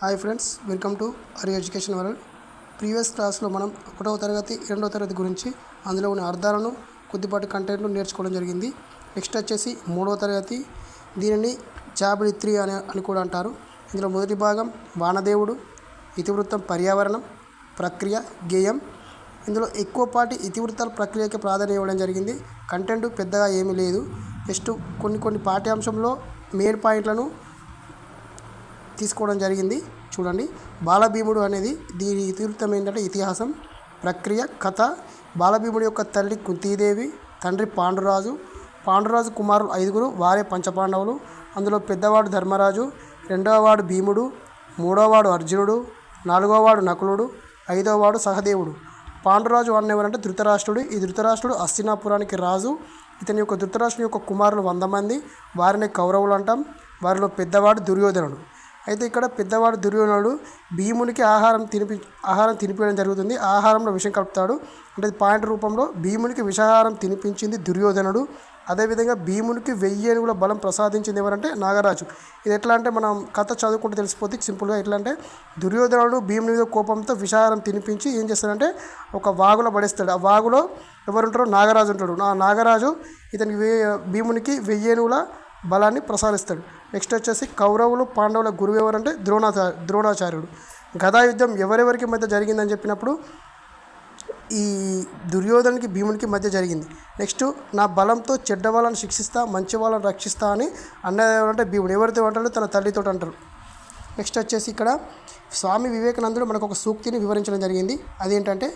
Hi friends, welcome to Hari education world. Previous క్లాస్లో మనం 1వ తరగతి 2వ తరగతి గురించి అందులో ఉన్న అర్థాలను కొద్దిపాటి కంటెంట్ను నేర్చుకోవడం జరిగింది. నెక్స్ట్ వచ్చేసి 3వ తరగతి, దీనిని జాబిలి 3 అని కూడా అంటారు. ఇందులో మొదటి భాగం వానదేవుడు, ఇతివృత్తం పర్యావరణం, ప్రక్రియ, గేయం. ఇందులో ఎక్కువ పాటి ఇతివృత్తాల ప్రక్రియకి ప్రాధాన్యం ఇవ్వడం జరిగింది. కంటెంట్ పెద్దగా ఏమీ లేదు. జస్ట్ కొన్ని పాఠ్యాంశంలో మెయిన్ పాయింట్లను తీసుకోవడం జరిగింది. చూడండి, బాలభీముడు అనేది దీని ఇతివృత్తం ఏంటంటే ఇతిహాసం, ప్రక్రియ, కథ. బాలభీముడి యొక్క తల్లి కుంతీదేవి, తండ్రి పాండురాజు కుమారులు 5, వారే పంచపాండవులు. అందులో పెద్దవాడు ధర్మరాజు, రెండవవాడు భీముడు, మూడవవాడు అర్జునుడు, నాలుగవవాడు నకులుడు, 5వవాడు సహదేవుడు. పాండురాజు అన్నెవరంటే ధృతరాష్ట్రుడు. ఈ ధృతరాష్ట్రుడు హస్తినాపురానికి రాజు. ధృతరాష్ట్రుని యొక్క కుమారులు 100 మంది, వారిని కౌరవులు అంటాం. వారిలో పెద్దవాడు దుర్యోధనుడు. అయితే ఇక్కడ పెద్దవాడు దుర్యోధనుడు భీమునికి ఆహారం తినిపించడం జరుగుతుంది. ఆహారంలో విషం కలుపుతాడు. అంటే పాయింట్ రూపంలో భీమునికి విషాహారం తినిపించింది దుర్యోధనుడు. అదేవిధంగా భీమునికి 1000 ఏనుగుల బలం ప్రసాదించింది ఎవరంటే నాగరాజు. ఇది ఎట్లా అంటే మనం కథ చదువుకుంటే తెలిసిపోతే సింపుల్గా. ఎట్లా అంటే దుర్యోధనుడు భీముని మీద కోపంతో విషాహారం తినిపించి ఏం చేస్తాడంటే ఒక వాగులో పడేస్తాడు. ఆ వాగులో ఎవరుంటారో నాగరాజు ఉంటాడు. ఆ నాగరాజు ఇతనికి భీమునికి 1000 ఏనుగుల బలాన్ని ప్రసాదిస్తాడు. నెక్స్ట్ వచ్చేసి కౌరవులు పాండవుల గురువు ఎవరంటే ద్రోణాచార్యుడు. గదాయుద్ధం ఎవరెవరికి మధ్య జరిగిందని చెప్పినప్పుడు ఈ దుర్యోధనునికి భీమునికి మధ్య జరిగింది. నెక్స్ట్ నా బలంతో చెడ్డ వాళ్ళని శిక్షిస్తా, మంచి వాళ్ళని రక్షిస్తా అని అన్నది ఎవరంటే భీముడు. ఎవరితో అంటాడు? తన తల్లితో అంటారు. నెక్స్ట్ వచ్చేసి ఇక్కడ స్వామి వివేకానందుడు మనకు ఒక సూక్తిని వివరించడం జరిగింది. అదేంటంటే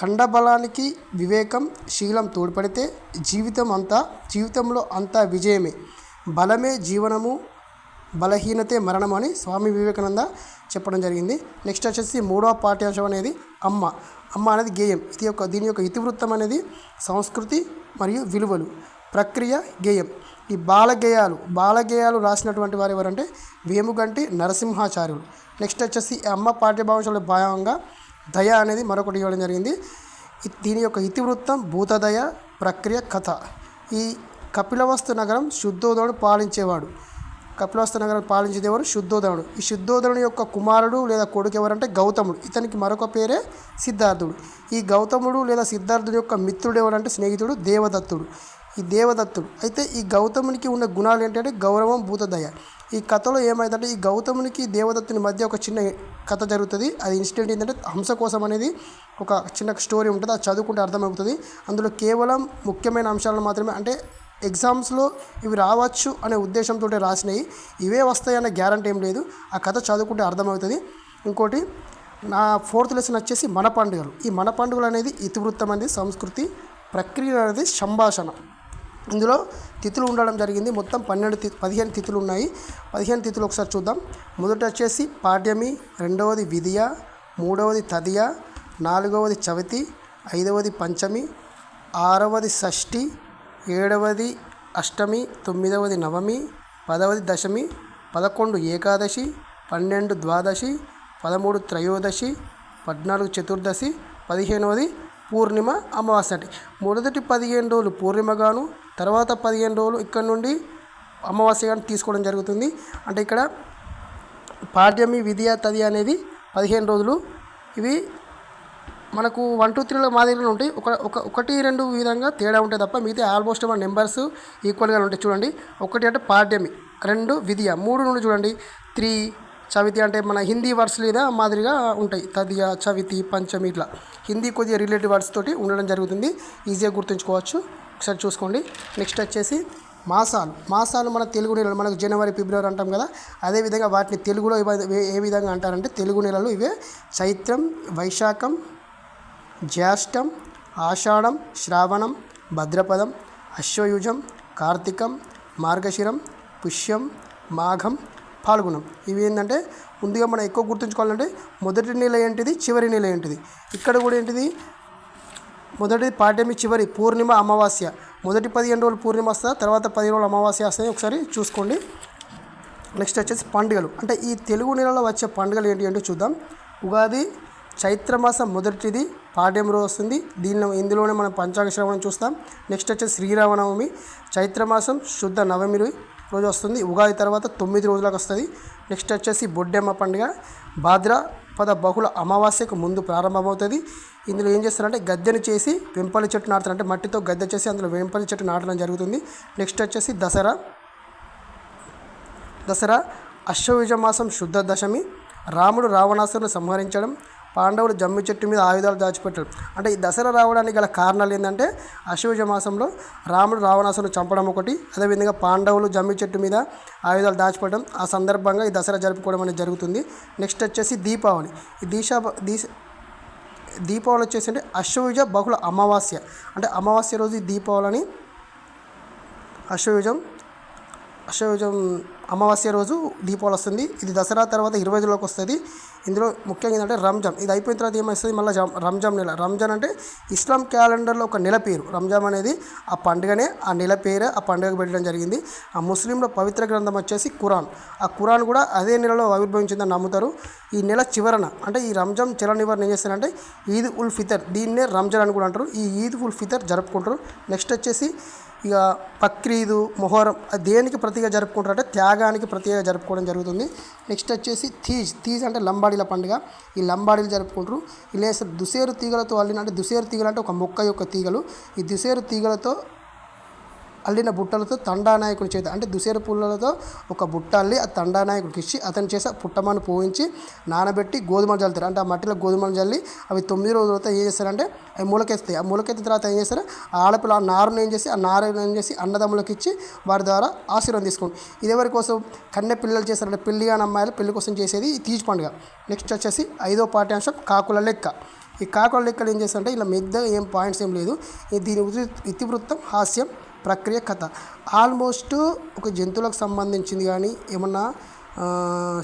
ఖండబలానికి వివేకం శీలం తోడ్పడితే జీవితంలో అంతా విజయమే, బలమే జీవనము, బలహీనతే మరణం అని స్వామి వివేకానంద చెప్పడం జరిగింది. నెక్స్ట్ వచ్చేసి 3వ పాఠ్యాంశం అనేది అమ్మ అనేది గేయం. దీని యొక్క ఇతివృత్తం అనేది సంస్కృతి మరియు విలువలు. ప్రక్రియ, గేయం. ఈ బాలగేయాలు రాసినటువంటి వారు ఎవరంటే వేముగంటి నరసింహాచార్యులు. నెక్స్ట్ వచ్చేసి అమ్మ పాఠ్యభాషలో భాగంగా దయ అనేది మరొకటి ఇవ్వడం జరిగింది. దీని యొక్క ఇతివృత్తం భూతదయ, ప్రక్రియ, కథ. ఈ కపిలవస్తు నగరం శుద్ధోదనుడు పాలించేవాడు. కపిలవస్తు నగరం పాలించేది ఎవరు? శుద్ధోదనుడు. ఈ శుద్ధోదనుడి యొక్క కుమారుడు లేదా కొడుకు ఎవరంటే గౌతముడు. ఇతనికి మరొక పేరే సిద్ధార్థుడు. ఈ గౌతముడు లేదా సిద్ధార్థుడి యొక్క మిత్రుడు ఎవరంటే స్నేహితుడు దేవదత్తుడు. అయితే ఈ గౌతమునికి ఉన్న గుణాలు ఏంటంటే గౌరవం, భూతదయ. ఈ కథలో ఏమైందంటే ఈ గౌతమునికి దేవదత్తుని మధ్య ఒక చిన్న కథ జరుగుతుంది. అది ఇన్సిడెంట్ ఏంటంటే హంస కోసం అనేది ఒక చిన్న స్టోరీ ఉంటుంది. అది చదువుకుంటే అర్థమవుతుంది. అందులో కేవలం ముఖ్యమైన అంశాలను మాత్రమే, అంటే ఎగ్జామ్స్లో ఇవి రావచ్చు అనే ఉద్దేశంతో రాసినవి. ఇవే వస్తాయన్న గ్యారంటీ ఏం లేదు. ఆ కథ చదువుకుంటే అర్థమవుతుంది. ఇంకోటి నా 4th లెసన్ వచ్చేసి మన పండుగలు. ఈ మన పండుగలు అనేది ఇతివృత్తం అనేది సంస్కృతి, ప్రక్రియ అనేది సంభాషణ. ఇందులో తిథులు ఉండడం జరిగింది. మొత్తం 15 తిథులు ఉన్నాయి. 15 తిథులు ఒకసారి చూద్దాం. మొదట వచ్చేసి పాడ్యమి, రెండవది విధియ, మూడవది తదియ, నాలుగవది చవితి, 5వది పంచమి, 6వది షష్ఠి, 7వది అష్టమి, 9వది నవమి, 10వది దశమి, 11 ఏకాదశి, 12 ద్వాదశి, 13 త్రయోదశి, 14 చతుర్దశి, 15వది పూర్ణిమ అమావాస్య. అంటే మొదటి 15 రోజులు పూర్ణిమగాను, తర్వాత 15 రోజులు ఇక్కడ నుండి అమావాస్యగాను తీసుకోవడం జరుగుతుంది. అంటే ఇక్కడ పాడ్యమి, విధియ, తది అనేది 15 రోజులు. ఇవి మనకు 1, 2, 3 మాదిరిలో ఉంటాయి. 1, 2 విధంగా తేడా ఉంటాయి తప్ప మిగతా ఆల్మోస్ట్ మన నెంబర్స్ ఈక్వల్గా ఉంటాయి. చూడండి, 1 అంటే పాడ్యమి, 2 విధియ, 3 నుండి చూడండి 3 చవితి. అంటే మన హిందీ వర్డ్స్ లేదా మాదిరిగా ఉంటాయి. తదియ, చవితి, పంచమి, ఇట్లా హిందీ కొద్దిగా రిలేటివ్ వర్డ్స్ తోటి ఉండడం జరుగుతుంది. ఈజీగా గుర్తుంచుకోవచ్చు. ఒకసారి చూసుకోండి. నెక్స్ట్ వచ్చేసి మాసాలు మన తెలుగు నెలలు. మనకు జనవరి, ఫిబ్రవరి అంటాం కదా, అదేవిధంగా వాటిని తెలుగులో ఏ విధంగా అంటారంటే తెలుగు నెలలు ఇవే: చైత్రం, వైశాఖం, జ్యేష్టం, ఆషాఢం, శ్రావణం, భద్రపదం, అశ్వయుజం, కార్తీకం, మార్గశిరం, పుష్యం, మాఘం, పాల్గొనం. ఇవి ఏంటంటే ముందుగా మనం ఎక్కువ గుర్తుంచుకోవాలంటే మొదటి నెల ఏంటిది, చివరి నెల ఏంటిది. ఇక్కడ కూడా ఏంటిది, మొదటిది పాడ్యమి, చివరి పూర్ణిమ అమావాస్య. మొదటి 15 రోజులు పూర్ణిమ వస్తుంది, తర్వాత 10 రోజులు అమావాస్య వస్తాయి. ఒకసారి చూసుకోండి. నెక్స్ట్ వచ్చేసి పండుగలు. అంటే ఈ తెలుగు నెలలో వచ్చే పండుగలు ఏంటి అంటే చూద్దాం. ఉగాది చైత్రమాసం మొదటిది పాడ్యం రోజు వస్తుంది. ఇందులోనే మనం పంచాంగ శ్రవణం చూస్తాం. నెక్స్ట్ వచ్చేసి శ్రీరామనవమి చైత్రమాసం శుద్ధ నవమి రోజు వస్తుంది. ఉగాది తర్వాత 9 రోజులకు వస్తుంది. నెక్స్ట్ వచ్చేసి బొడ్డెమ్మ పండుగ భాద్రపద బహుళ అమావాస్యకు ముందు ప్రారంభమవుతుంది. ఇందులో ఏం చేస్తారంటే గద్దెను చేసి వెంపలి చెట్టు నాటుతారు, అంటే మట్టితో గద్దె చేసి అందులో వెంపలి చెట్టు నాటడం జరుగుతుంది. నెక్స్ట్ వచ్చేసి దసరా అశ్వయుజ మాసం శుద్ధ దశమి, రాముడు రావణాసురుని సంహరించడం, పాండవులు జమ్మి చెట్టు మీద ఆయుధాలు దాచిపెట్టడం. అంటే ఈ దసరా రావడానికి గల కారణాలు ఏంటంటే అశ్వయుజ మాసంలో రాముడు రావణాసురుని చంపడం ఒకటి, అదేవిధంగా పాండవులు జమ్మి చెట్టు మీద ఆయుధాలు దాచిపెట్టడం, ఆ సందర్భంగా ఈ దసరా జరుపుకోవడం అనేది జరుగుతుంది. నెక్స్ట్ వచ్చేసి దీపావళి. ఈ దీపావళి వచ్చేసి అంటే అశ్వయుజ బహుళ అమావాస్య, అంటే అమావాస్య రోజు ఈ దీపావళిని అశ్వయుజం అమావాస్య రోజు దీపావళి వస్తుంది. ఇది దసరా తర్వాత 20 రోజుల్లోకి వస్తుంది. ఇందులో ముఖ్యంగా ఏంటంటే రంజాన్. ఇది అయిపోయిన తర్వాత ఏమొస్తుంది, మళ్ళీ రంజాన్ నెల. రంజాన్ అంటే ఇస్లాం క్యాలెండర్లో ఒక నెల పేరు. రంజాన్ అనేది ఆ పండుగనే, ఆ నెల పేరే ఆ పండుగకు పెట్టడం జరిగింది. ఆ ముస్లింల పవిత్ర గ్రంథం వచ్చేసి ఖురాన్. ఆ ఖురాన్ కూడా అదే నెలలో ఆవిర్భవించిందని నమ్ముతారు. ఈ నెల చివరన అంటే ఈ రంజాన్ చల నివారణ ఏం చేస్తారంటే ఈద్ ఉల్ ఫితర్, దీన్నే రంజాన్ అని కూడా అంటారు. ఈ ఈద్ ఉల్ ఫితర్ జరుపుకుంటారు. నెక్స్ట్ వచ్చేసి ఇక బక్రీదు, మొహరం దేనికి ప్రతిగా జరుపుకుంటారు అంటే త్యాగానికి ప్రతిగా జరుపుకోవడం జరుగుతుంది. నెక్స్ట్ వచ్చేసి తీజ్ అంటే లంబాడీల పండుగ. ఈ లంబాడీలు జరుపుకుంటారు. ఇలా దుసేరు తీగలతో అల్లిన, అంటే దుసేరు తీగలు అంటే ఒక మొక్క యొక్క తీగలు. ఈ దుసేరు తీగలతో అల్లిన బుట్టలతో తండానాయకుడి చేత, అంటే దుసేరు పుల్లలతో ఒక బుట్ట అల్లి ఆ తండానాయకుడికి ఇచ్చి అతని చేసే పుట్టమని పోయించి నానబెట్టి గోధుమలు చల్లుతారు. అంటే ఆ మట్టిలో గోధుమలు చల్లి అవి 9 రోజుల తర్వాత ఏం చేస్తారంటే అవి మొలకెత్తాయి. ఆ మొలకెత్తిన తర్వాత ఏం చేస్తారు, ఆ ఆడపిల్ల ఆ నారును ఏం చేసి అన్నదమ్ములకు ఇచ్చి వారి ద్వారా ఆశీర్వాదం తీసుకోండి. ఇది ఎవరి కోసం, కన్నె పిల్లలు చేస్తారంటే పెళ్లి కాని అమ్మాయిలు పెళ్లి కోసం చేసేది ఈ తీజ్ పండుగ. నెక్స్ట్ వచ్చేసి 5వ పాఠ్యాంశం కాకుల లెక్క. ఈ కాకుల లెక్కలు ఏం చేస్తారంటే ఇలా మెద్దగా ఏం పాయింట్స్ ఏం లేదు. దీని ఇతివృత్తం, హాస్యం, ప్రక్రియ, కథ. ఆల్మోస్ట్ ఒక జంతువులకు సంబంధించింది కానీ ఏమన్నా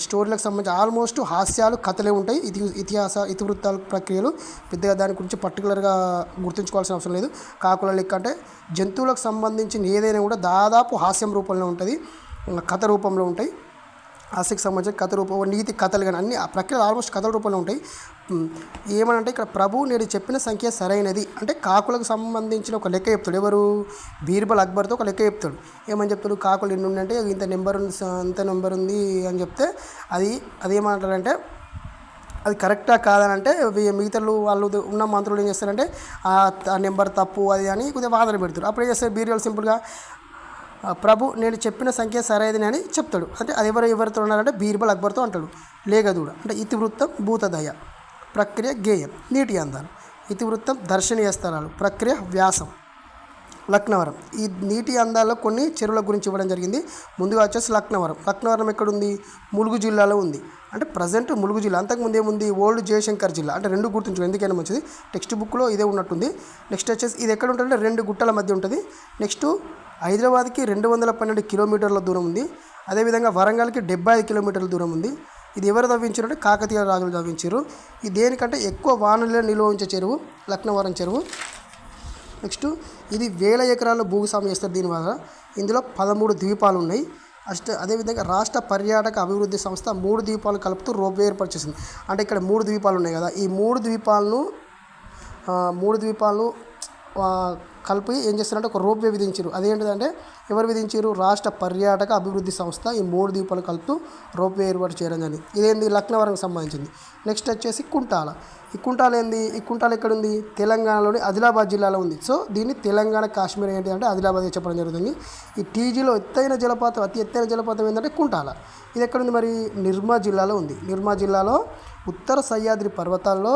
స్టోరీలకు సంబంధించి ఆల్మోస్ట్ హాస్యాలు, కథలే ఉంటాయి. ఇతివృత్తాలు, ప్రక్రియలు పెద్దగా దాని గురించి పర్టికులర్గా గుర్తుంచుకోవాల్సిన అవసరం లేదు. కాకుల లెక్క అంటే జంతువులకు సంబంధించిన ఏదైనా కూడా దాదాపు హాస్యం రూపంలో ఉంటుంది, కథ రూపంలో ఉంటాయి. హాస్యకు సంబంధించిన కథ రూపం, నీతి కథలు కానీ అన్ని ఆ ప్రక్రియలు ఆల్మోస్ట్ కథల రూపంలో ఉంటాయి. ఏమనంటే ఇక్కడ ప్రభు నేను చెప్పిన సంఖ్య సరైనది అంటే కాకులకు సంబంధించిన ఒక లెక్క చెప్తాడు. ఎవరు, బీర్బల్ అక్బర్తో ఒక లెక్క చెప్తాడు. ఏమని చెప్తాడు, కాకులు ఎన్ని ఉందంటే ఇంత నెంబర్ ఉంది అని చెప్తే అదేమంటారంటే అది కరెక్టా కాదనంటే మిగతాలు వాళ్ళు ఉన్న మంత్రులు ఏం చేస్తారంటే ఆ నెంబర్ తప్పు అది అని కొద్దిగా వాదన పెడతారు. అప్పుడు ఏం చేస్తారు, బీర్బల్ సింపుల్గా ప్రభు నేను చెప్పిన సంఖ్య సరైనది అని చెప్తాడు. అంటే అది ఎవరితో ఉన్నారంటే బీర్బల్ అక్బర్తో అంటాడు. లేగదూడ అంటే ఇతివృత్తం భూతదయ, ప్రక్రియ గేయం, నీటి అందాలు. ఇతివృత్తం దర్శనీయ స్థలాలు, ప్రక్రియ వ్యాసం, లక్నవరం. ఈ నీటి అందాల్లో కొన్ని చెరువుల గురించి ఇవ్వడం జరిగింది. ముందుగా వచ్చేసి లక్నవరం ఎక్కడుంది, ములుగు జిల్లాలో ఉంది. అంటే ప్రజెంట్ ములుగు జిల్లా, అంతకుముందు ఏముంది ఓల్డ్ జయశంకర్ జిల్లా. అంటే రెండు గుర్తుంచుకో, ఎందుకైనా మంచిది, టెక్స్ట్ బుక్లో ఇదే ఉన్నట్టుంది. నెక్స్ట్ వచ్చేసి ఇది ఎక్కడ ఉంటుందంటే 2 గుట్టల మధ్య ఉంటుంది. నెక్స్ట్ హైదరాబాద్కి 212 కిలోమీటర్ల దూరం ఉంది. అదేవిధంగా వరంగల్కి 75 కిలోమీటర్ల దూరం ఉంది. ఇది ఎవరు తవ్వించారు అంటే కాకతీయ రాజులు తవ్వించారు. ఇది దేనికంటే ఎక్కువ వానలను నిల్వ ఉంచే చెరువు లక్నవరం చెరువు. నెక్స్ట్ ఇది 1000 ఎకరాల్లో భూస్వామ్యం చేస్తారు దీనివల్ల. ఇందులో 13 ద్వీపాలు ఉన్నాయి. అదేవిధంగా రాష్ట్ర పర్యాటక అభివృద్ధి సంస్థ 3 ద్వీపాలు కలుపుతూ రోప్వే ఏర్పాటు చేసింది. అంటే ఇక్కడ 3 ద్వీపాలు ఉన్నాయి కదా, ఈ 3 ద్వీపాలను కలిపి ఏం చేస్తారంటే ఒక రోప్వే విధించారు. అదేంటిదంటే ఎవరు విధించారు, రాష్ట్ర పర్యాటక అభివృద్ధి సంస్థ ఈ 3 ద్వీపాలు కలుపుతూ రోప్వే ఏర్పాటు చేయడం జరిగింది. ఇదేంది, లక్నవరంకి సంబంధించింది. నెక్స్ట్ వచ్చేసి కుంటాల. ఈ కుంటాల ఏంది, ఈ కుంటాల ఎక్కడుంది, తెలంగాణలోని ఆదిలాబాద్ జిల్లాలో ఉంది. సో దీన్ని తెలంగాణ కాశ్మీర్ ఏంటి అంటే ఆదిలాబాద్ చెప్పడం జరుగుతుంది. ఈ టీజీలో అతి ఎత్తైన జలపాతం ఏంటంటే కుంటాల. ఇది ఎక్కడుంది మరి, నిర్మల్ జిల్లాలో ఉంది. నిర్మల్ జిల్లాలో ఉత్తర సహ్యాద్రి పర్వతాల్లో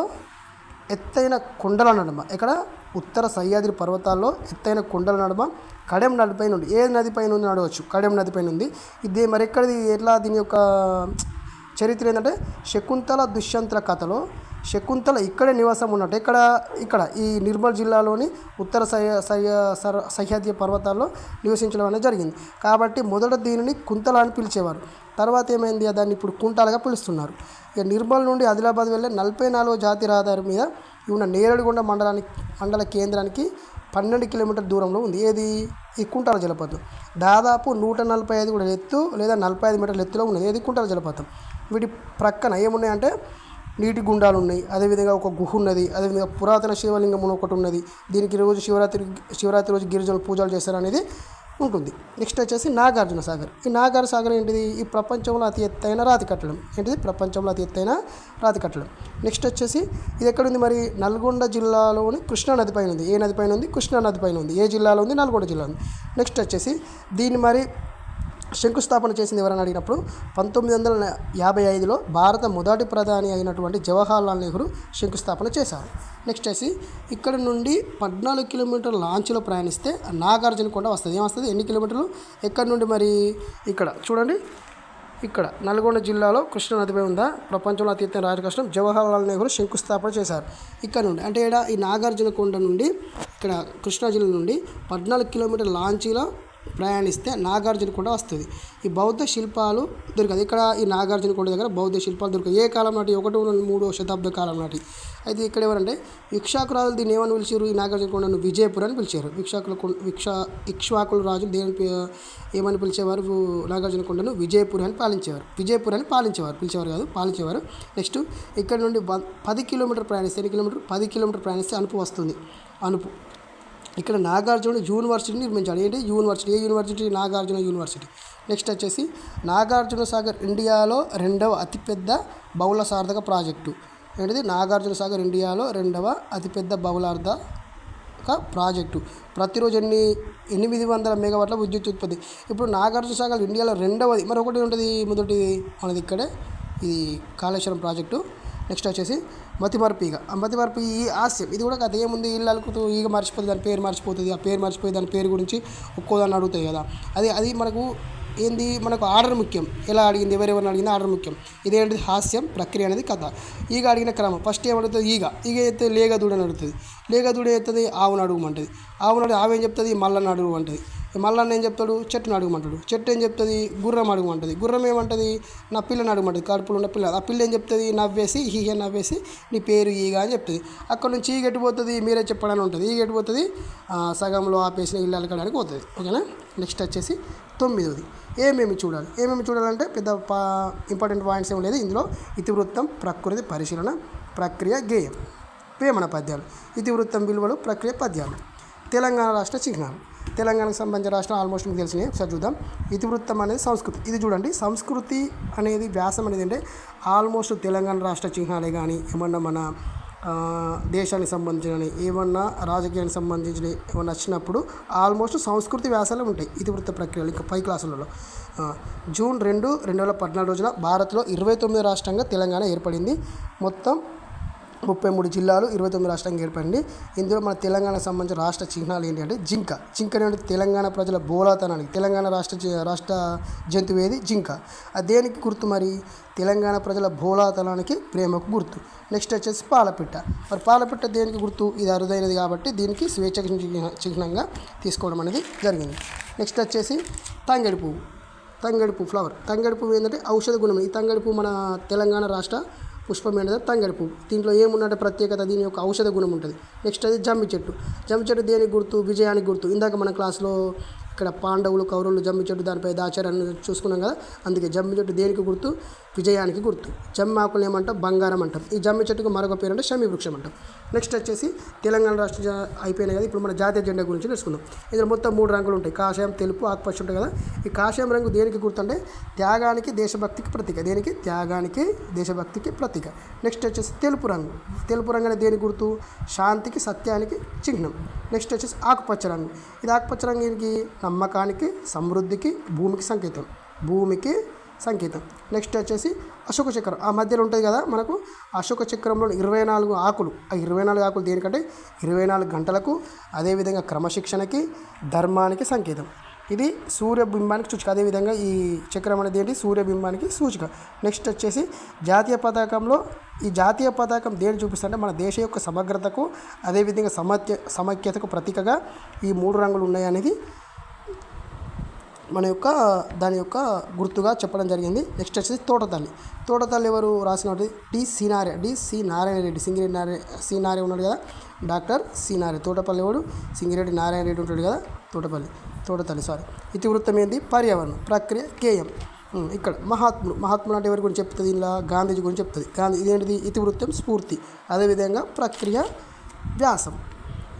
ఎత్తైన కొండల నడుమ, ఇక్కడ ఉత్తర సహ్యాద్రి పర్వతాల్లో ఎత్తైన కొండల నడుమ కడెం నదిపైన ఉంది. ఏ నదిపైన ఉంది అడగవచ్చు, కడెం నదిపైన ఉంది. ఇది మరి ఎక్కడిది, ఎట్లా దీని యొక్క చరిత్ర ఏంటంటే శకుంతల దుష్యంతుల కథలో శకుంతల ఇక్కడే నివాసం ఉన్నట్టు ఇక్కడ ఈ నిర్మల్ జిల్లాలోని ఉత్తర సహ్యాద్రి పర్వతాల్లో నివసించడం అనేది జరిగింది. కాబట్టి మొదట దీనిని కుంతల అని పిలిచేవారు. తర్వాత ఏమైంది, దాన్ని ఇప్పుడు కుంటాలుగా పిలుస్తున్నారు. ఇక నిర్మల్ నుండి ఆదిలాబాద్ వెళ్ళే 44వ జాతీయ రహదారి మీద ఉన్న నేరేడుగొండ మండల కేంద్రానికి 12 కిలోమీటర్ల దూరంలో ఉంది. ఏది, ఈ కుంటాల జలపాతం. దాదాపు 145 కూడా ఎత్తు లేదా 45 మీటర్ల ఎత్తులో ఉన్నది. ఏది, కుంటాల జలపాతం. వీటి ప్రక్కన ఏమున్నాయంటే నీటి గుండాలు ఉన్నాయి. అదేవిధంగా ఒక గుహ ఉన్నది. అదేవిధంగా పురాతన శివలింగం ఒకటి ఉన్నది. దీనికి రోజు శివరాత్రి రోజు గిరిజనులు పూజలు చేస్తారు అనేది ఉంటుంది. నెక్స్ట్ వచ్చేసి నాగార్జున సాగర్. ఈ నాగార్జున సాగర్ ఏంటిది? ఈ ప్రపంచంలో అతి ఎత్తైన రాతి కట్టడం. ఏంటిది? ప్రపంచంలో అతి ఎత్తైన రాతి కట్టడం. నెక్స్ట్ వచ్చేసి ఇది ఎక్కడుంది మరి? నల్గొండ జిల్లాలోని కృష్ణా నది పైన ఉంది. ఏ నది పైన ఉంది? కృష్ణా నది పైన ఉంది. ఏ జిల్లాలో ఉంది? నల్గొండ జిల్లా ఉంది. నెక్స్ట్ వచ్చేసి దీన్ని మరి శంకుస్థాపన చేసింది ఎవరని అడిగినప్పుడు 1955లో భారత మొదటి ప్రధాని అయినటువంటి జవహర్లాల్ నెహ్రూ శంకుస్థాపన చేశారు. నెక్స్ట్ వచ్చి ఇక్కడ నుండి 14 కిలోమీటర్ల లాంచ్లో ప్రయాణిస్తే నాగార్జున కొండ వస్తుంది. ఏమొస్తుంది? ఎన్ని కిలోమీటర్లు? ఎక్కడి నుండి మరి? ఇక్కడ చూడండి, ఇక్కడ నల్గొండ జిల్లాలో కృష్ణా నదిపై ఉందా ప్రపంచంలో అతి ఎత్తైన రాతి కట్టడం జవహర్లాల్ నెహ్రూ శంకుస్థాపన చేశారు. ఇక్కడ నుండి అంటే ఇక్కడ ఈ నాగార్జున కొండ నుండి ఇక్కడ కృష్ణా జిల్లా నుండి 14 కిలోమీటర్ల లాంచీలో ప్రయాణిస్తే నాగార్జున కొండ వస్తుంది. ఈ బౌద్ధ శిల్పాలు దొరకదు. ఇక్కడ ఈ నాగార్జున కొండ దగ్గర బౌద్ధ శిల్పాలు దొరకదు. ఏ కాలం నాటి? 1-3వ శతాబ్ద కాలం నాటి. అయితే ఇక్కడ ఎవరంటే ఇక్ష్వాకు దీన్ని ఏమని పిలిచారు? ఈ నాగార్జున కొండను విజయపుర అని పిలిచారు. ఇక్ష్వాకుల రాజులు దేని ఏమని పిలిచేవారు? నాగార్జున కొండను విజయపుర అని పాలించేవారు. నెక్స్ట్ ఇక్కడ నుండి 10 కిలోమీటర్ ప్రయాణిస్తే ఎన్ని కిలోమీటర్? 10 కిలోమీటర్ ప్రయాణిస్తే అనుపు వస్తుంది. అనుపు ఇక్కడ నాగార్జున యూనివర్సిటీ నిర్మించాడు. ఏంటి? యూనివర్సిటీ. ఏ యూనివర్సిటీ? నాగార్జున యూనివర్సిటీ. నెక్స్ట్ వచ్చేసి నాగార్జున సాగర్ ఇండియాలో 2వ అతిపెద్ద బహుళ సార్థక ప్రాజెక్టు. ఏంటిది? నాగార్జున సాగర్ ఇండియాలో 2వ అతిపెద్ద బహుళార్థక ప్రాజెక్టు. ప్రతిరోజు 800 మెగావాట్ల విద్యుత్ ఉత్పత్తి. ఇప్పుడు నాగార్జున సాగర్ ఇండియాలో 2వది. మరి ఒకటి ఉంటుంది, మొదటిది మనది ఇక్కడే, ఇది కాళేశ్వరం ప్రాజెక్టు. నెక్స్ట్ వచ్చేసి మతిమరుపు ఈగ. ఆ మతిమరుపు ఈ హాస్యం, ఇది కూడా కథ ఏముంది? ఇల్లు అలుకుతూ ఈగ మర్చిపోతుంది, దాని పేరు మర్చిపోతుంది. ఆ పేరు మర్చిపోయి దాని పేరు గురించి ఒక్కోదాన్ని అడుగుతాయి కదా. అది మనకు ఏంది? మనకు ఆర్డర్ ముఖ్యం. ఎలా అడిగింది, ఎవరెవరిని అడిగింది, ఆర్డర్ ముఖ్యం. ఇదేంటిది? హాస్యం, ప్రక్రియ అనేది కథ. ఈగ అడిగిన క్రమం. ఫస్ట్ ఏమడుగుతుంది? ఈగ ఎత్తే లేగ దూడని అడుగుతుంది. లేగ దూడ ఎత్తుంది ఆవును అడుగుమంటుంది. ఆవేం చెప్తుంది? మల్లన్న అడుగుమంటుంది. మల్లన్న ఏం చెప్తాడు? చెట్టును అడుగుమంటాడు. చెట్టు ఏం చెప్తుంది? గుర్రం అడుగుమంటుంది. గుర్రం ఏమంటుంది? నా పిల్లని అడుగుమంటుంది. కడుపులో ఉన్న పిల్ల. ఆ పిల్ల ఏం చెప్తుంది? నవ్వేసి నవ్వేసి నీ పేరు ఈగ అని చెప్తుంది. అక్కడ నుంచి ఈగ ఎట్టిపోతుంది? మీరే చెప్పడని ఉంటుంది. ఈగ ఎట్టిపోతుంది? సగంలో ఆపేసిన ఇల్లు అలకడానికి పోతుంది. ఓకేనా? నెక్స్ట్ వచ్చేసి 9వది ఏమేమి చూడాలంటే పెద్ద ఇంపార్టెంట్ పాయింట్స్ ఏం లేదు ఇందులో. ఇతివృత్తం, ప్రకృతి పరిశీలన, ప్రక్రియ, గేయం, వేమన పద్యాలు. ఇతివృత్తం విలువలు, ప్రక్రియ పద్యాలు. తెలంగాణ రాష్ట్ర చిహ్నాలు. తెలంగాణకు సంబంధించిన రాష్ట్రం ఆల్మోస్ట్ మీకు తెలిసినవి. ఒకసారి చూద్దాం. ఇతివృత్తం అనేది సంస్కృతి. ఇది చూడండి, సంస్కృతి అనేది వ్యాసం అనేది అంటే ఆల్మోస్ట్ తెలంగాణ రాష్ట్ర చిహ్నాలే కానీ ఏమన్నా మన దేశానికి సంబంధించినవి, ఏమన్నా రాజకీయానికి సంబంధించినవి ఏమన్నా వచ్చినప్పుడు ఆల్మోస్ట్ సంస్కృతి వ్యాసాలు ఉంటాయి ఇతివృత్త ప్రక్రియలు. ఇంకా 5 క్లాసులలో జూన్ 2, 2014 రోజున భారత్లో 29 రాష్ట్రంగా తెలంగాణ ఏర్పడింది. మొత్తం 33 జిల్లాలు 29 రాష్ట్రంగా ఏర్పడింది. ఇందులో మన తెలంగాణకు సంబంధించిన రాష్ట్ర చిహ్నాలు ఏంటి అంటే జింక. అనేది తెలంగాణ ప్రజల బోలాతనానికి, తెలంగాణ రాష్ట్ర జంతువు ఏది? జింక. అది దేనికి గుర్తు మరి? తెలంగాణ ప్రజల బోలాతనానికి, ప్రేమకు గుర్తు. నెక్స్ట్ వచ్చేసి పాలపిట్ట. మరి పాలపిట్ట దేనికి గుర్తు? ఇది అరుదైనది కాబట్టి దీనికి స్వేచ్ఛ చిహ్నంగా తీసుకోవడం అనేది జరిగింది. నెక్స్ట్ వచ్చేసి తంగేడు పువ్వు ఫ్లవర్. తంగేడు పువ్వు ఏంటంటే ఔషధ గుణం. ఈ తంగేడు పువ్వు మన తెలంగాణ రాష్ట్ర పుష్పం ఏంటంటే తంగేడు పువ్వు. దీంట్లో ఏమున్నట్టు ప్రత్యేకత? దీని యొక్క ఔషధ గుణం ఉంటుంది. నెక్స్ట్ అది జమ్మి చెట్టు దేనికి గుర్తు? విజయానికి గుర్తు. ఇందాక మన క్లాస్లో ఇక్కడ పాండవులు, కౌరవులు జమ్మి చెట్టు దానిపై దాచారని చూసుకున్నాం కదా. అందుకే జమ్మి చెట్టు దేనికి గుర్తు? విజయానికి గుర్తు. జమ్మి ఆకులు ఏమంటాం? బంగారం అంటాం. ఈ జమ్మి చెట్టుకు మరొక పేరు అంటే శమి వృక్షం అంటాం. నెక్స్ట్ వచ్చేసి తెలంగాణ రాష్ట్ర అయిపోయినాయి కదా. ఇప్పుడు మన జాతీయ జెండా గురించి తెలుసుకుందాం. ఇందులో మొత్తం 3 రంగులు ఉంటాయి. కాషాయం, తెలుపు, ఆకుపచ్చ ఉంటాయి కదా. ఈ కాషాయం రంగు దేనికి గుర్తు అంటే త్యాగానికి, దేశభక్తికి ప్రతీక. దేనికి? త్యాగానికి, దేశభక్తికి ప్రతీక. నెక్స్ట్ వచ్చేసి తెలుపు రంగు అనేది దేనికి గుర్తు? శాంతికి, సత్యానికి చిహ్నం. నెక్స్ట్ వచ్చేసి ఆకుపచ్చ రంగు. ఇది ఆకుపచ్చ రంగుకి నమ్మకానికి, సమృద్ధికి, భూమికి సంకేతం. నెక్స్ట్ వచ్చేసి అశోక చక్రం. ఆ మధ్యలో ఉంటుంది కదా మనకు. అశోక చక్రంలో 24 ఆకులు. ఆ 24 ఆకులు దేనికంటే 24 గంటలకు, అదేవిధంగా క్రమశిక్షణకి, ధర్మానికి సంకేతం. ఇది సూర్యబింబానికి సూచిక. అదేవిధంగా ఈ చక్రం అనేది ఏంటి? సూర్యబింబానికి సూచిక. నెక్స్ట్ వచ్చేసి జాతీయ పతాకంలో ఈ జాతీయ పతాకం దేని చూపిస్తుంటే మన దేశం యొక్క సమగ్రతకు, అదేవిధంగా సమైక్యతకు ప్రతీకగా ఈ 3 రంగులు ఉన్నాయి అనేది మన యొక్క దాని యొక్క గుర్తుగా చెప్పడం జరిగింది. నెక్స్ట్ వచ్చేసి తోటతల్లి ఎవరు రాసినది? D C Narayana Reddy. C Narayana ఉన్నాడు కదా, డాక్టర్ సి నారాయణ. తోటపల్లి ఎవడు? సింగిరెడ్డి నారాయణ రెడ్డి ఉంటాడు కదా, తోటతల్లి. ఇతివృత్తం ఏంటి? పర్యావరణం, ప్రక్రియ, గేయం. ఇక్కడ మహాత్ముడు అంటే ఎవరి గురించి చెప్తుంది? ఇలా గాంధీజీ గురించి చెప్తుంది. ఇదేంటిది? ఇతివృత్తం, స్ఫూర్తి. అదేవిధంగా ప్రక్రియ, వ్యాసం.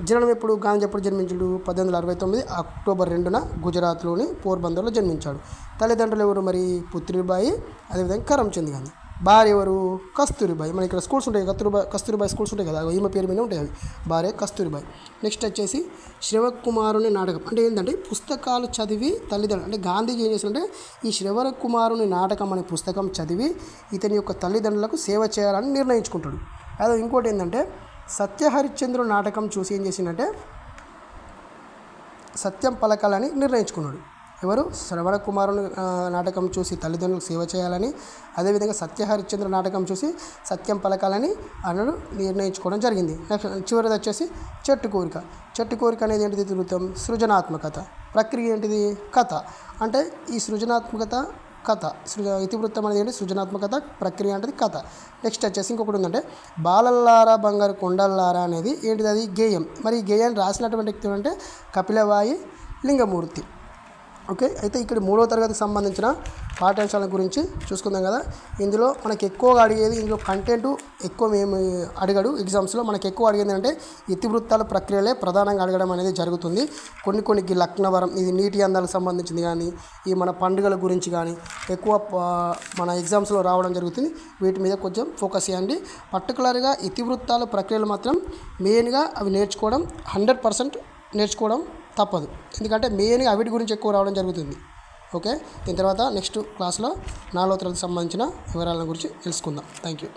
జననం ఎప్పుడు గాంధీ ఎప్పుడు జన్మించాడు? 1869 అక్టోబర్ 2న గుజరాత్లోని పోర్బందర్లో జన్మించాడు. తల్లిదండ్రులు ఎవరు మరి? పుత్రిబాయి, అదేవిధంగా కరమ్చంద్ గాంధీ. భార్య ఎవరు? కస్తూరిబాయి. మన ఇక్కడ స్కూల్స్ ఉంటాయి, కస్తూరిబాయి స్కూల్స్ ఉంటాయి కదా, ఈమె పేరు మీద ఉంటాయి అవి. భార్య కస్తూరిబాయి. నెక్స్ట్ వచ్చేసి శ్రవకుమారుని నాటకం అంటే ఏంటంటే పుస్తకాలు చదివి తల్లిదండ్రులు అంటే గాంధీజీ ఏం చేశారంటే ఈ శ్రవకుమారుని నాటకం అనే పుస్తకం చదివి ఇతని యొక్క తల్లిదండ్రులకు సేవ చేయాలని నిర్ణయించుకుంటాడు. అదే ఇంకోటి ఏంటంటే సత్యహరిశ్చంద్రుడు నాటకం చూసి ఏం చేసిందంటే సత్యం పలకాలని నిర్ణయించుకున్నాడు. ఎవరు? శ్రవణ కుమారుని నాటకం చూసి తల్లిదండ్రులకు సేవ చేయాలని, అదేవిధంగా సత్యహరిశ్చంద్ర నాటకం చూసి సత్యం పలకాలని అన్నడు నిర్ణయించుకోవడం జరిగింది. నెక్స్ట్ చివరిది వచ్చేసి చెట్టు కోరిక. చెట్టు కోరిక అనేది ఏంటిది? తిరుగుతాం సృజనాత్మకత. ప్రక్రియ ఏంటిది? కథ. అంటే ఈ సృజనాత్మకత కథ ఇతివృత్తం అనేది ఏంటి? సృజనాత్మకత. ప్రక్రియ అనేది కథ. నెక్స్ట్ వచ్చేసి ఇంకొకటి ఉందంటే బాలల్లారా బంగారు కొండల్లారా అనేది ఏంటిది? అది గేయం. మరి ఈ గేయాన్ని రాసినటువంటి వ్యక్తి అంటే కపిలవాయి లింగమూర్తి. ఓకే, అయితే ఇక్కడ 3వ తరగతికి సంబంధించిన పాఠ్యాంశాల గురించి చూసుకుందాం కదా. ఇందులో మనకి ఎక్కువగా అడిగేది, ఇందులో కంటెంట్ ఎక్కువ మేము అడిగాడు ఎగ్జామ్స్లో. మనకి ఎక్కువ అడిగేది అంటే ఇతివృత్తాల ప్రక్రియలే ప్రధానంగా అడగడం అనేది జరుగుతుంది. కొన్ని లక్నవరం ఇది నీటి అందాలకు సంబంధించింది కానీ, ఈ మన పండుగల గురించి కానీ ఎక్కువ మన ఎగ్జామ్స్లో రావడం జరుగుతుంది. వీటి మీద కొంచెం ఫోకస్ చేయండి. పర్టికులర్గా ఇతివృత్తాల ప్రక్రియలు మాత్రం మెయిన్గా అవి నేర్చుకోవడం 100% నేర్చుకోవడం తప్పదు. ఎందుకంటే మెయిన్గా వీటి గురించి ఎక్కువ రావడం జరుగుతుంది. ఓకే, దీని తర్వాత నెక్స్ట్ క్లాస్లో 4వ తరగతికి సంబంధించిన వివరాల గురించి తెలుసుకుందాం. Thank you.